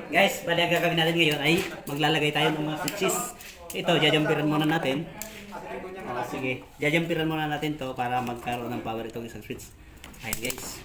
Guys, bali ang gagawin natin ngayon ay maglalagay tayo ng mga switches. Ito, jajampiran muna natin. Sige, jajampiran muna natin to para magkaroon ng power itong isang switch. Ayan guys.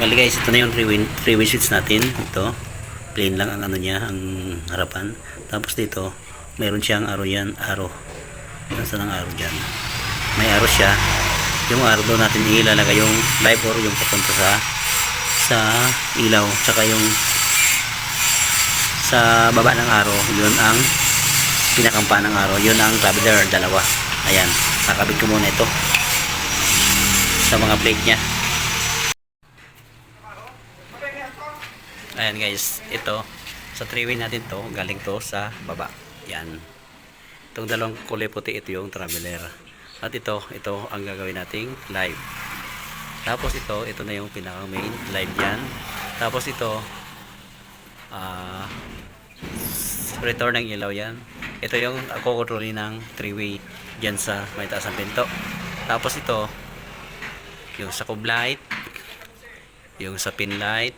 Bali guys, ito na yung three-way switch natin. Ito, plain lang ang ano niya, ang harapan. Tapos dito, meron siyang arrow yan, arrow. Nasaan ang arrow dyan? May arrow siya. Yung arrow doon natin ilalagay yung live or yung papunta sa ilaw. Tsaka yung sa baba ng arrow, yun ang pinakampa ng arrow. Yun ang traveler, dalawa. Ayan, nakabit ko muna ito sa mga plate niya. Ayan guys, ito sa three-way natin to, galing to sa baba. Yan. Itong dalawang kulay puti, ito yung traveler. At ito ang gagawin nating live. Tapos ito na yung pinaka main live yan. Tapos ito return ng ilaw yan. Ito yung kukontrolin ng three-way dyan sa may taas ng pinto. Tapos ito yung sa cube light, yung sa pin light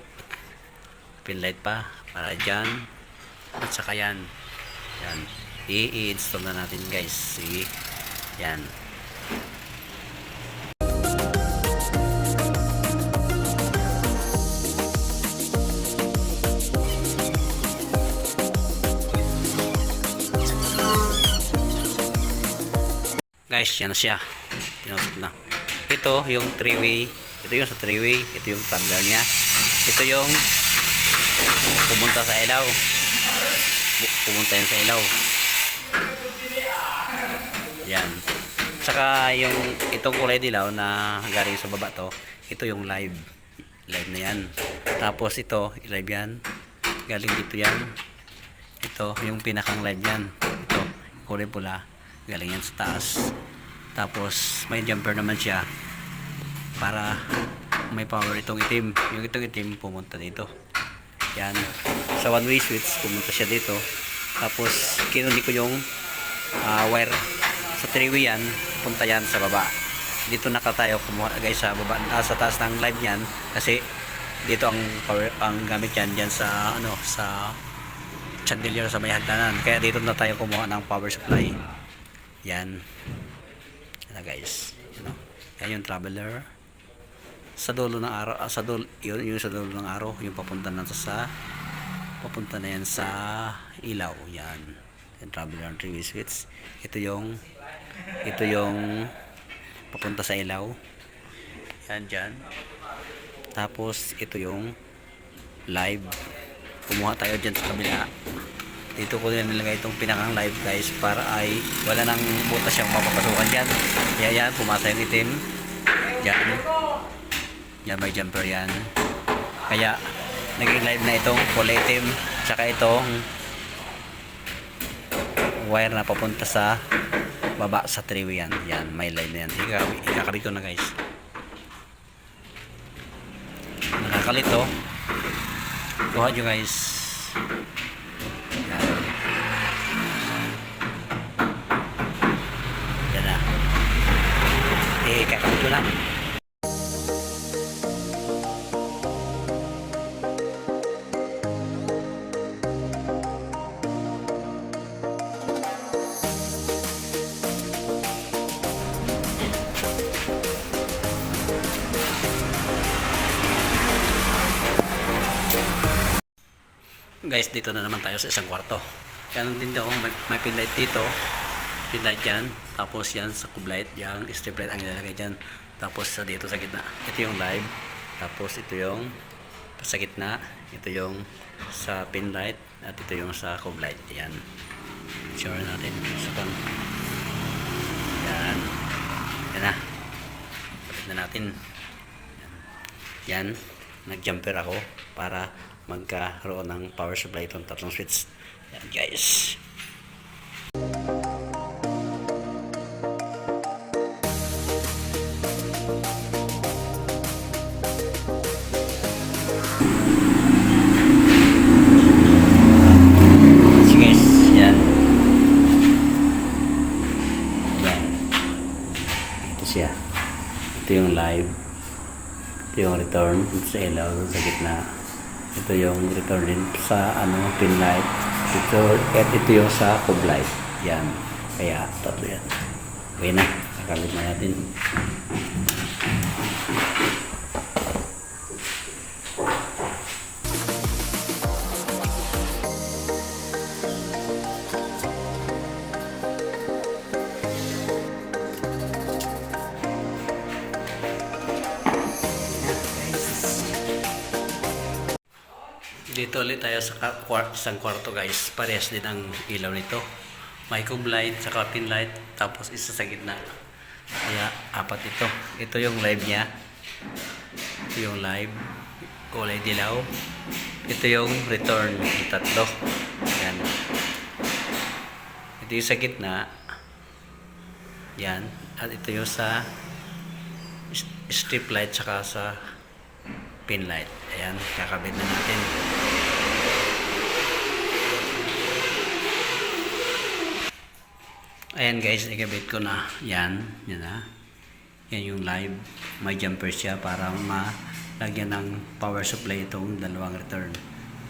pa para dyan, at saka yan i-install na natin guys. See? Yan guys, yan na siya, pinusok na. Ito yung three-way, ito yung sa three-way, ito yung tumbler nya, ito yung pumunta sa ilaw, pumunta yan sa ilaw. Yan. Saka yung itong kulay dilaw na galing sa baba to, ito yung live na yan. Tapos ito live yan, galing dito yan. Ito yung pinakang live yan, ito kulay pula, galing yan sa taas. Tapos may jumper naman siya para may power itong itim. Yung itong itim pumunta dito. Yan. Sa one-way switch, pumunta siya dito. Tapos, kinunin ko yung wire sa three-way yan. Punta yan sa baba. Dito nakatayo kumuha guys sa baba, sa taas ng live yan. Kasi, dito ang power, ang gamit yan dyan sa, sa chandelier sa may hagdanan. Kaya dito na tayo kumuha ng power supply. Yan. Yan guys. Yan yung traveler. Sa dulo ng araw, sa dulo, yung sa dulo ng araw, yung papunta na yan sa ilaw. Yan traveler ng three-way switch. Ito yung papunta sa ilaw. Yan dyan. Tapos ito yung live. Kumuha tayo dyan sa kabila. Dito ko din nilagay itong pinakang live guys, para ay wala nang butas siyang mapapasukan dyan. Yan, pumasa yung itim dyan. Yan, may jumper yan. Kaya naging live na itong kulay itim, tsaka itong wire na papunta sa baba sa three-way yan. Yan, may live na yan. Ikakabit ko na guys. Nakakalito. Kuha nyo guys. Yan. Yan na. Ikakabit ko lang. Guys, dito na naman tayo sa isang kwarto. Yan din daw, may pin light dito. Pin light yan. Tapos yan sa cube light, yung strip light ang ilalagay dyan. Tapos sa dito sa gitna. Ito yung live. Tapos ito yung sa gitna. Ito yung sa pin light. At ito yung sa cube light. Yan. Sure natin. Sa pan. Yan. Yan na. Palit na natin. Yan. Nag-jumper ako para magkaroon ng power supply itong tatlong switch. Yan guys. So guys, yan. Yan. Ito siya. Ito yung live. Ito yung return sa ilaw sa gitna. Ito yung return din sa pin light. Ito yung sa cube light. Yan. Kaya tatlo yan. Okay na. Nakalit na natin. Dito ulit tayo sa isang kwarto guys. Parehas din ang ilaw nito. May cube light, saka pin light, tapos isa sa gitna. Kaya apat ito. Ito yung live niya. Ito yung live. Kulay dilaw. Ito yung return. Tatlo. Yan. Ito yung sa gitna. Yan. At ito yung sa strip light, saka sa pin light. Ayan. Kakabit na natin. Ayan guys, ikabit ko na. Yan. Yan na. Yan yung live. May jumper siya para malagyan ng power supply itong dalawang return.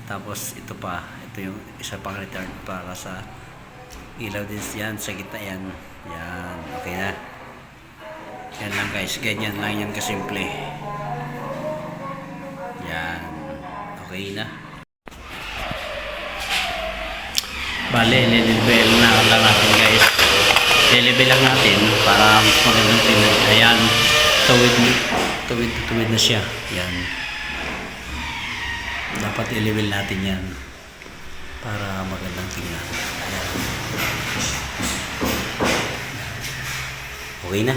Tapos ito pa. Ito yung isa pang return para sa ilaw din yan. Sa gitna yan. Yan. Okay na. Yan lang guys. Ganyan lang yan kasimple. Yan. Okay na. Bale, lilibel na lang natin guys. Lilibel lang natin para magandang tingnan. Ayan. Tuwid na siya. Yan. Dapat ilibel natin yan para magandang tingnan. Ayan. Okay na.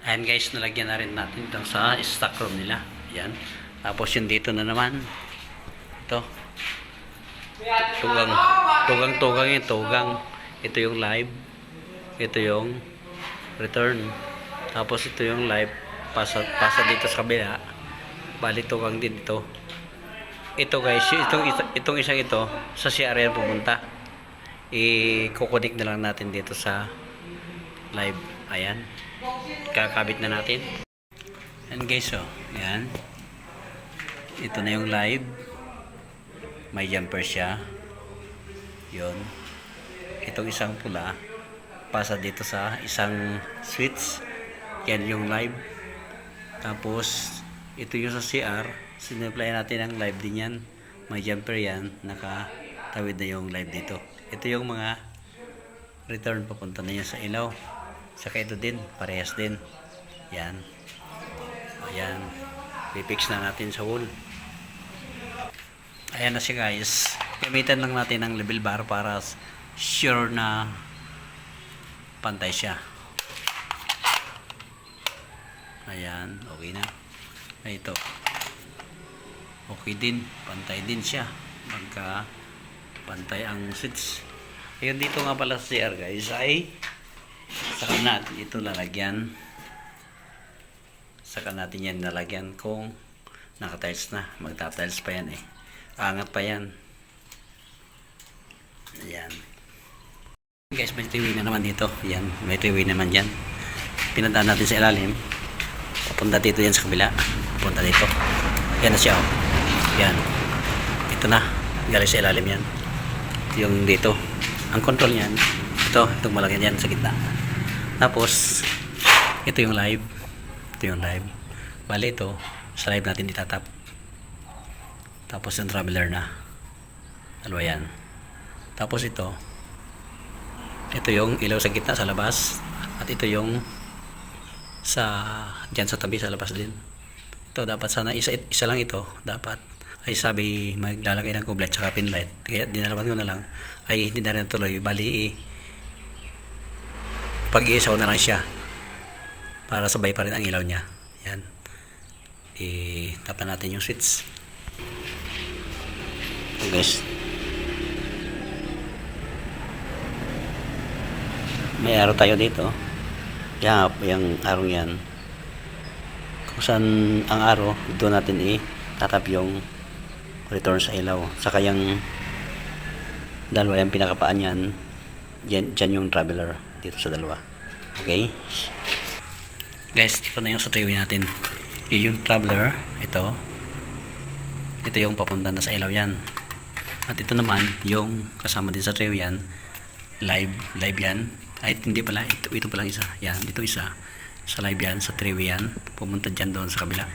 Ayan guys, nalagyan na rin natin itong sa stock room nila. Ayan. Tapos yung dito na naman. Ito. Tugang yung tugang. Ito yung live. Ito yung return. Tapos ito yung live. Pasa dito sa kabila. Bali tugang din ito. Ito guys, itong isang ito sa CR yan pupunta. I-connect na lang natin dito sa live. Ayan. Kakabit na natin. And guys, oh, yan. Ito na yung live. May jumper siya. Yun. Itong isang pula, pasa dito sa isang switch. Yan yung live. Tapos, ito yung sa CR. Sinapply natin ang live din yan. May jumper yan. Nakatawid na yung live dito. Ito yung mga return papunta na yan sa ilaw. Saka ito din, parehas din. Yan. Ayan. Pipix na natin sa wall. Ayan na siya guys. Gamitan lang natin ang level bar para sure na pantay siya. Ayan. Okay na. Ay, ito. Okay din. Pantay din siya. Magka pantay ang switch. Ayun dito nga pala sa CR guys ay saka natin ito lalagyan. Saka natin yan lalagyan kung naka-tiles na. Magta-tiles pa yan eh. Angat pa yan. Ayan. Guys, may TV na naman dito. Ayan. May TV naman dyan. Pinadaan natin sa ilalim. Papunta dito yan sa kabila. Papunta dito. Yan na siya. Oh. Yan. Ito na. Galing sa ilalim yan. Ito yung dito. Ang control yan. Itong malaki yan sa gitna. Tapos, ito yung live. Ito yung live. Bali ito, Sa live natin itatap. Tapos yung traveler na. Dalawa yan. Tapos ito yung ilaw sa gitna sa labas. At ito yung dyan sa tabi sa labas din. Ito dapat sana isa lang ito. Dapat ay sabi maglalagay ng kublet tsaka pin light. Kaya dinalaman ko na lang. Ay hindi na rin tuloy. Bali pag-iisaw na lang siya. Para sabay pa rin ang ilaw niya. Yan. Tapan natin yung switch. Okay, guys. May araw tayo dito. Yung araw yan. Kung saan ang araw, doon natin tatap yung return sa ilaw. Saka yung dalawa yung pinakapaan yan. Dyan yung traveler. Dito sa dalawa. Okay? Guys, ito na yung sa triway natin. Yung traveler, ito yung papunta na sa ilaw yan. At ito naman, yung kasama din sa triway yan. Live yan. Ay, hindi pala. Ito pala isa. Yan, dito isa. Sa live yan, sa triway yan. Pumunta dyan doon sa kabila.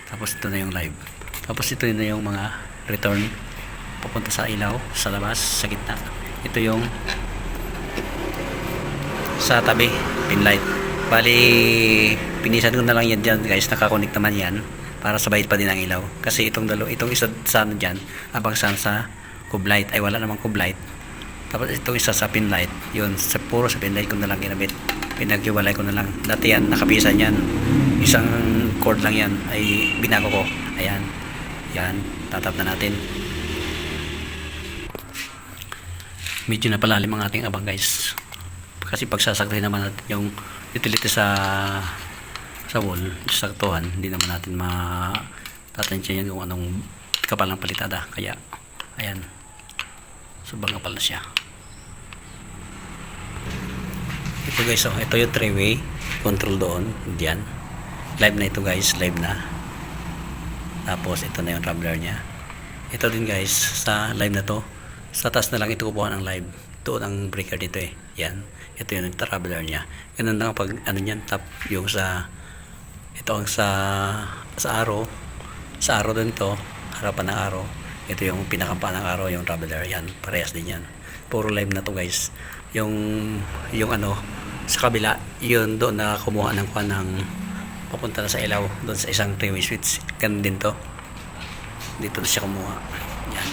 Tapos ito na yung live. Tapos ito na yung mga return. Papunta sa ilaw, sa labas, sa gitna. Ito yung sa tabi, pin light. Bali, pinisan ko na lang yan dyan guys. Nakakonect naman yan. Para sabay pa din ang ilaw. Kasi itong isa sa ano dyan, abang sa kublight. Ay, wala namang kublight. Tapos itong isa sa pin light, yun, puro sa pin light ko na lang ginamit. Pinaghiwalay ko na lang. Dati yan, nakapisan yan. Isang cord lang yan, ay binago ko. Ayan. Yan, tatap na natin. Medyo na palalim ang ating abang guys. Kasi pagsasaktuhin naman natin yung utility sa wall, saktuhan, hindi naman natin matatansya yan kung anong kapal ng palitada. Kaya, ayan. Subang kapal na siya. Ito guys, ito yung 3-way control doon, diyan. Live na ito guys, live na. Tapos ito na yung traveler niya. Ito din guys, sa live na to, sa taas na lang ito kukuha ng live. Ito ang breaker dito Yan. Ito yung traveler niya. Ganun lang pag ano niyan, tap yung ito ang sa arrow. Sa arrow din to, harapan ng arrow. Ito yung pinakampa ng araw, yung traveler. Yan, parehas din yan. Puro live na to guys. Yung ano, sa kabila, yun doon na kumuha ng papunta na sa ilaw, doon sa isang 3-way switch. Ganun din to. Dito na siya kumuha. Yan.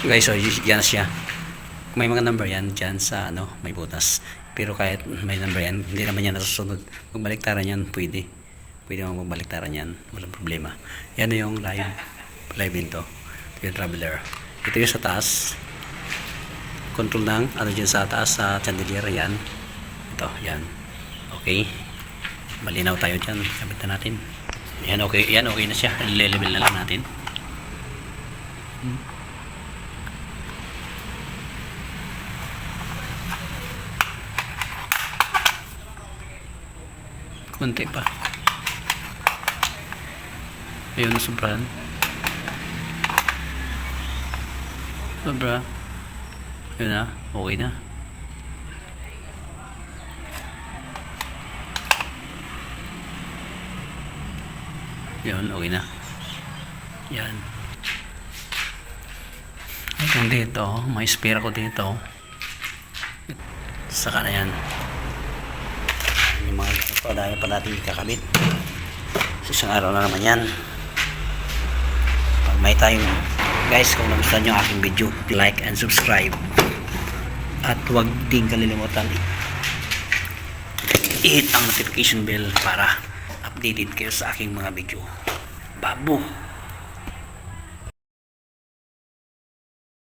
Guys, so yan siya. May mga number yan dyan sa may butas. Pero kahit may number yan, hindi naman yan nasusunod. Magbaliktaran yan, pwede. Pwede naman magbaliktaran yan. Walang problema. Yan yung live din to. Ito yung traveler. Ito yung sa taas. Control ng dyan sa taas sa chandelier. Yan. Ito. Yan. Okay. Malinaw tayo dyan. Kabit na natin. Yan okay. Yan okay na siya. Level na lang natin. Kunti pa. Ayun, sobrahan. Sobra. Yun na. Okay na. Yun, okay na. Yan. Itong dito, may spare ko dito. Saka na yan. Yung mga ito, dahil pa natin kakabit. So, isang araw na naman yan. Pag may time, guys, kung nagustuhan nyo ang aking video, like and subscribe. At huwag din kalilimutan i-hit ang notification bell para updated kayo sa aking mga video. Babu!